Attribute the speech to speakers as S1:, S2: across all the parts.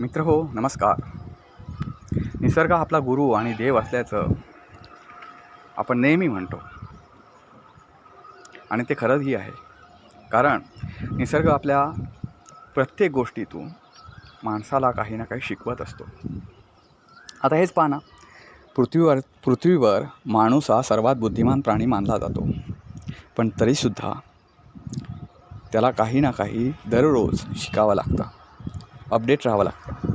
S1: मित्र हो, नमस्कार. निसर्ग आपला गुरु आणि देव असल्याचं आपण नेहमी म्हणतो आणि ते खरंही आहे. कारण निसर्ग आपल्या प्रत्येक गोष्टीतून माणसाला काही ना काही शिकवत असतो. आता हेच पहा ना, पृथ्वीवर माणूस हा सर्वात बुद्धिमान प्राणी मानला जातो. पण तरीसुद्धा त्याला काही ना काही दररोज शिकावं लागतं, अपडेट राहावं लागतं.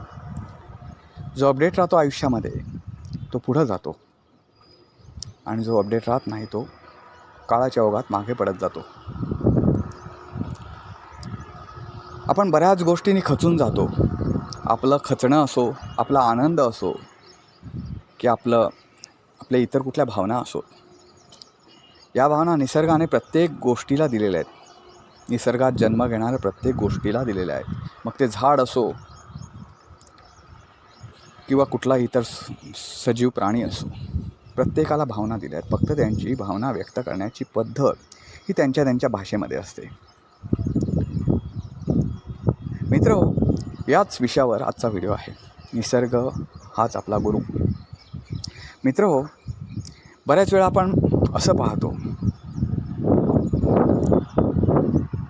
S1: जो अपडेट राहतो आयुष्यामध्ये तो पुढं जातो आणि जो अपडेट राहत नाही तो काळाच्या ओघात मागे पडत जातो. आपण बऱ्याच गोष्टींनी खचून जातो. आपलं खचणं असो, आपला आनंद असो की आपल्या इतर कुठल्या भावना असो, या भावना निसर्गाने प्रत्येक गोष्टीला दिलेल्या आहेत. निसर्गात जन्म घेणाऱ्या प्रत्येक गोष्टीला दिलेल्या आहेत. मग ते झाड असो किंवा कुठला इतर सजीव प्राणी असो, प्रत्येकाला भावना दिल्या आहेत. फक्त त्यांची भावना व्यक्त करण्याची पद्धत ही त्यांच्या भाषेमध्ये असते. मित्र, याच विषयावर आजचा व्हिडिओ आहे. निसर्ग हाच आपला गुरु. मित्र, बऱ्याच वेळा आपण असं पाहतो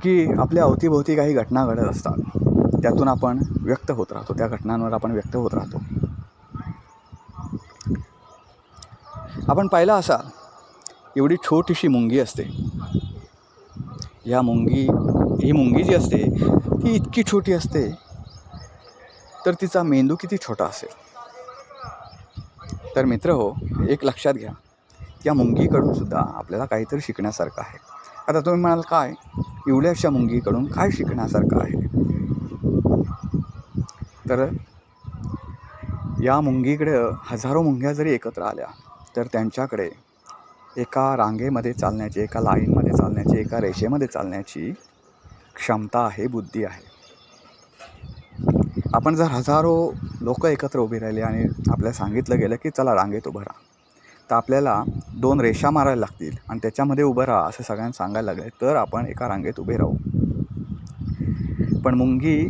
S1: की आपल्या अवतीभोवती काही घटना घडत असतात. त्यातून आपण व्यक्त होत राहतो, त्या घटनांवर आपण व्यक्त होत राहतो. आपण पाहिलं असाल, एवढी छोटीशी मुंगी असते. ही मुंगी जी असते ती इतकी छोटी असते तर तिचा मेंदू किती छोटा असेल. तर मित्र हो, एक लक्षात घ्या, त्या मुंगीकडून सुद्धा आपल्याला काहीतरी शिकण्यासारखं आहे. आता तुम्ही म्हणाल, काय एवढ्याशा मुंगीकडून काय शिकण्यासारखं आहे? तर या मुंगीकडे हजारो मुंग्या जरी एकत्र आल्या तर त्यांच्याकडे एका रांगेमध्ये चालण्याची, एका लाईनमध्ये चालण्याची, एका रेषेमध्ये चालण्याची क्षमता आहे, बुद्धी आहे. आपण जर हजारो लोक एकत्र उभी राहिली आणि आपल्याला सांगितलं गेलं की चला रांगेत उभं राहा, तर आपल्याला 2 रेषा मारायला लागतील आणि त्याच्यामध्ये उभं राहा असं सगळ्यांना सांगायला लागले तर आपण एका रांगेत उभे राहू. पण मुंगी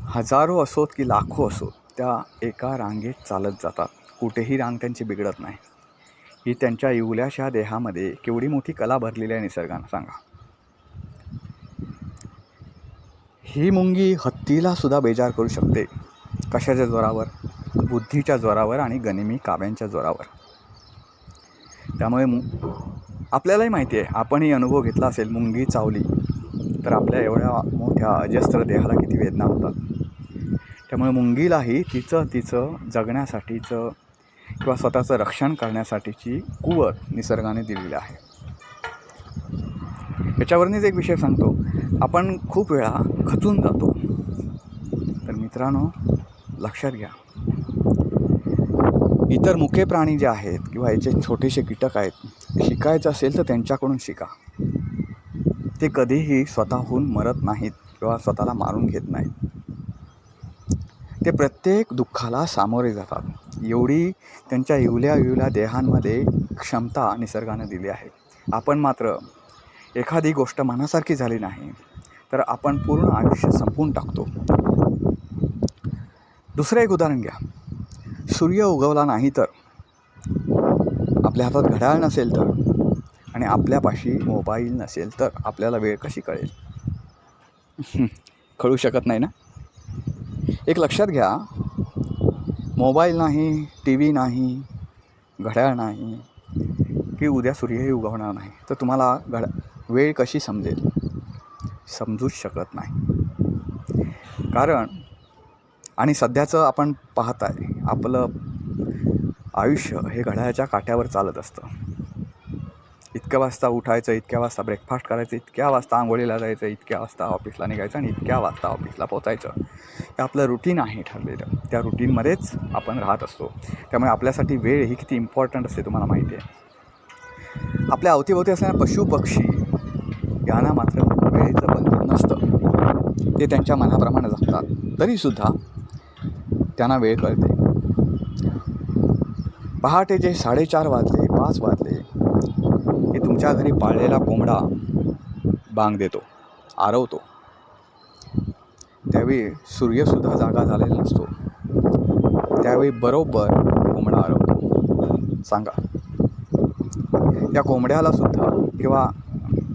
S1: हजारो असोत की लाखो असोत, त्या एका रांगेत चालत जातात. कुठेही रांग त्यांची बिघडत नाही. ही त्यांच्या इवल्याशा देहामध्ये केवढी मोठी कला भरलेली आहे निसर्गानं, सांगा. ही मुंगी हत्तीला सुद्धा बेजार करू शकते. कशाच्या जोरावर? बुद्धीच्या जोरावर आणि गनिमी काव्यांच्या जोरावर. त्यामुळे आपल्यालाही माहिती आहे, आपणही अनुभव घेतला असेल, मुंगी चावली तर आपल्या एवढ्या मोठ्या अजस्त्र देहाला किती वेदना होतात. त्यामुळे मुंगीलाही तिचं जगण्यासाठीचं किंवा स्वतःचं रक्षण करण्यासाठीची कुवत निसर्गाने दिलेली आहे. याच्यावरूनच एक विषय सांगतो. आपण खूप वेळा खचून जातो. तर मित्रांनो, लक्षात घ्या, इतर मुके प्राणी जे आहेत किंवा याचे छोटेसे कीटक आहेत, शिकायचं असेल तर त्यांच्याकडून शिका. ते कधीही स्वतःहून मरत नाहीत किंवा स्वतःला मारून घेत नाहीत. ते प्रत्येक दुःखाला सामोरे जातात. एवढी त्यांच्या इवल्या देहांमध्ये क्षमता निसर्गाने दिली आहे. आपण मात्र एखादी गोष्ट मनासारखी झाली नाही तर आपण पूर्ण आयुष्य संपवून टाकतो. दुसरं एक उदाहरण घ्या. सूर्य उगवला नाही तर, आपल्या हातात घड्याळ नसेल तर आणि आपल्यापाशी मोबाईल नसेल तर आपल्याला वेळ कशी कळेल? कळू शकत नाही ना. एक लक्षात घ्या, मोबाईल नाही, टी व्ही नाही, घड्याळ नाही की उद्या सूर्यही उगवणार नाही तर तुम्हाला वेळ कशी समजेल? समजूच शकत नाही. कारण आणि सध्याचं आपण पाहत आहे, आपलं आयुष्य हे घड्याळाच्या काट्यावर चालत असतं. इतक्या वाजता उठायचं, इतक्या वाजता ब्रेकफास्ट करायचं, इतक्या वाजता आंघोळीला जायचं, इतक्या वाजता ऑफिसला निघायचं आणि इतक्या वाजता ऑफिसला पोचायचं. हे आपलं रुटीन आहे ठरलेलं. त्या रुटीनमध्येच आपण राहत असतो. त्यामुळे आपल्यासाठी वेळ ही किती इम्पॉर्टंट असते तुम्हाला माहिती आहे. आपल्या अवतीभोवती असणाऱ्या पशु पक्षी यांना मात्र वेळेचं बंधन नसतं. ते त्यांच्या मनाप्रमाणे जगतात. तरीसुद्धा त्यांना वेळ कळते. पहाटे जे 4:30 वाजले, 5 वाजले, हे तुमच्या घरी पाळलेला कोंबडा बांग देतो, आरवतो. त्यावेळी सूर्यसुद्धा जागा झालेला नसतो. त्यावेळी बरोबर कोंबडा हरवतो. सांगा, त्या कोंबड्यालासुद्धा किंवा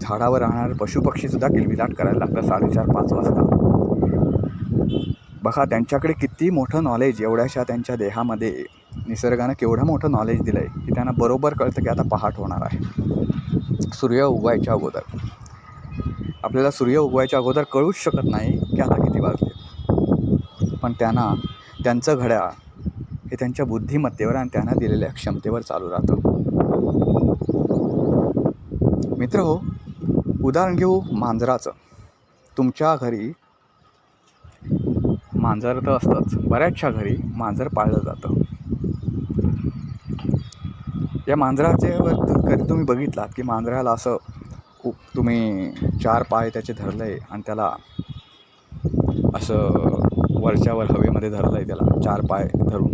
S1: झाडावर राहणारे पशुपक्षीसुद्धा किलबिलाट करायला लागतं 4:30-5 वाजता. बघा त्यांच्याकडे किती मोठं नॉलेज, एवढ्याशा त्यांच्या देहामध्ये निसर्गानं केवढं मोठं नॉलेज दिलं आहे की त्यांना बरोबर कळतं की आता पहाट होणार आहे. सूर्य उगवायच्या अगोदर आपल्याला सूर्य उगवायच्या अगोदर कळूच शकत नाही की आता किती वाजले, पण त्यांचं घड्याळ हे त्यांच्या बुद्धिमत्तेवर आणि त्यांना दिलेल्या क्षमतेवर चालू राहतं. मित्र हो, उदाहरण घेऊ मांजराचं. तुमच्या घरी मांजर तर असतंच, बऱ्याचशा घरी मांजर पाळलं जातं. या मांजराचे कधी तुम्ही बघितलात की मांजराला असं तुम्ही 4 पाय त्याचे धरलं आहे आणि त्याला असं वरच्यावर हवेमध्ये धरलं आहे, त्याला 4 पाय धरून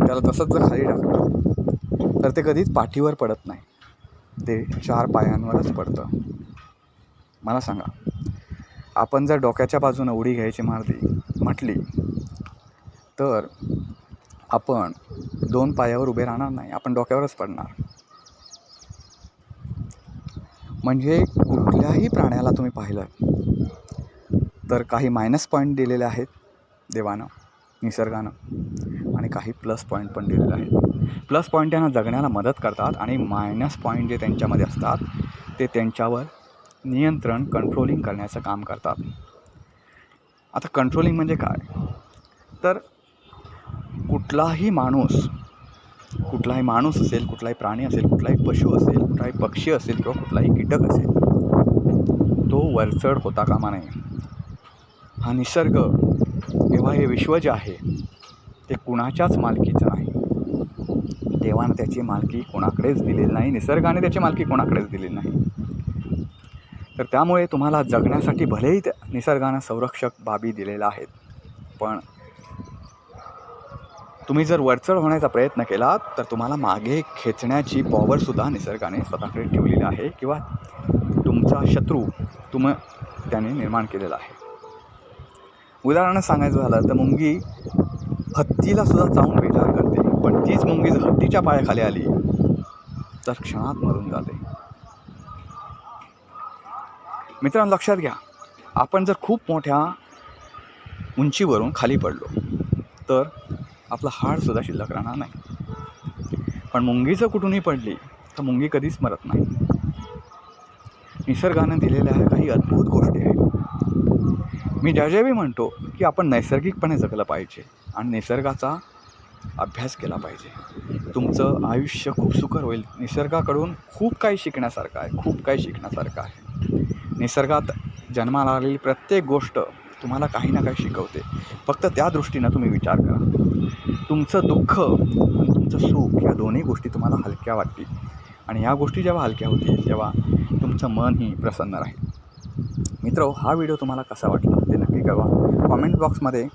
S1: त्याला तसंच जर खाली टाकलं तर ते कधीच पाठीवर पडत नाही, ते 4 पायांवरच पडतं. मला सांगा, आपण जर डोक्याच्या बाजूनं उडी घ्यायची म्हटली तर आपण 2 पायावर उभे राहणार नाही, आपण डोक्यावरच पडणार. म्हणजे कुठल्याही प्राण्याला तुम्ही पाहिलं तर काही मायनस पॉईंट दिलेले आहेत देवानं, निसर्गानं, आणि काही प्लस पॉईंट पण दिलेले आहेत. प्लस पॉईंट त्यांना जगण्याला मदत करतात आणि मायनस पॉईंट जे त्यांच्यामध्ये असतात ते त्यांच्यावर नियंत्रण, कंट्रोलिंग करण्याचं काम करतात. आता कंट्रोलिंग म्हणजे काय, तर कुठलाही माणूस असेल, कुठलाही प्राणी असेल, कुठलाही पशु असेल, कुठलाही पक्षी असेल किंवा कुठलाही कीटक असेल, तो वरचढ होता कामा नये. हा निसर्ग किंवा हे विश्व जे आहे ते कुणाच्याच मालकीचं नाही. देवानं त्याची मालकी कोणाकडेच दिलेली नाही, निसर्गाने त्याची मालकी कोणाकडेच दिलेली नाही. तर त्यामुळे तुम्हाला जगण्यासाठी भलेही त्या निसर्गानं संरक्षक बाबी दिलेल्या आहेत, पण तुम्ही जर वरचढ होण्याचा प्रयत्न केलात तर तुम्हाला मागे खेचण्याची पॉवरसुद्धा निसर्गाने स्वतःकडे ठेवलेली आहे, किंवा तुमचा शत्रू त्याने निर्माण केलेला आहे. उदाहरण सांगायचं झालं तर मुंगी हत्तीलासुद्धा चावून बेजार करते, पण तीच मुंगी जर हत्तीच्या पायाखाली आली तर क्षणात मरून जाते. मित्रांनो, लक्षात घ्या, आपण जर खूप मोठ्या उंचीवरून खाली पडलो तर आपलं हाडसुद्धा शिल्लक राहणार नाही, पण मुंगीचं कुठूनही पडली तर मुंगी कधीच मरत नाही. निसर्गानं दिलेल्या काही अद्भुत गोष्टी आहेत. मी ज्यावेळी म्हणतो की आपण नैसर्गिकपणे जगलं पाहिजे आणि निसर्गाचा अभ्यास केला पाहिजे, तुमचं आयुष्य खूप सुखर होईल. निसर्गाकडून खूप काही शिकण्यासारखं आहे. निसर्गात जन्माला आलेली प्रत्येक गोष्ट तुम्हाला काही ना काही शिकवते. फक्त त्या दृष्टीनं तुम्ही विचार करा. तुमचं दुःख आणि तुमचं सुख या दोन्ही गोष्टी तुम्हाला हलक्या वाटतील, आणि ह्या गोष्टी जेव्हा हलक्या होतील तेव्हा तुमचं मनही प्रसन्न राहील. मित्र, हा व्हिडिओ तुम्हाला कसा वाटला ते नक्की कळवा. कॉमेंट बॉक्समध्ये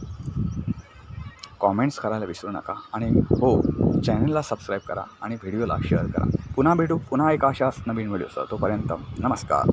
S1: कॉमेंट्स करायला विसरू नका, आणि हो, चॅनलला सबस्क्राईब करा आणि व्हिडिओला शेअर करा. पुन्हा भेटू एका अशाच नवीन व्हिडिओसह. तोपर्यंत नमस्कार.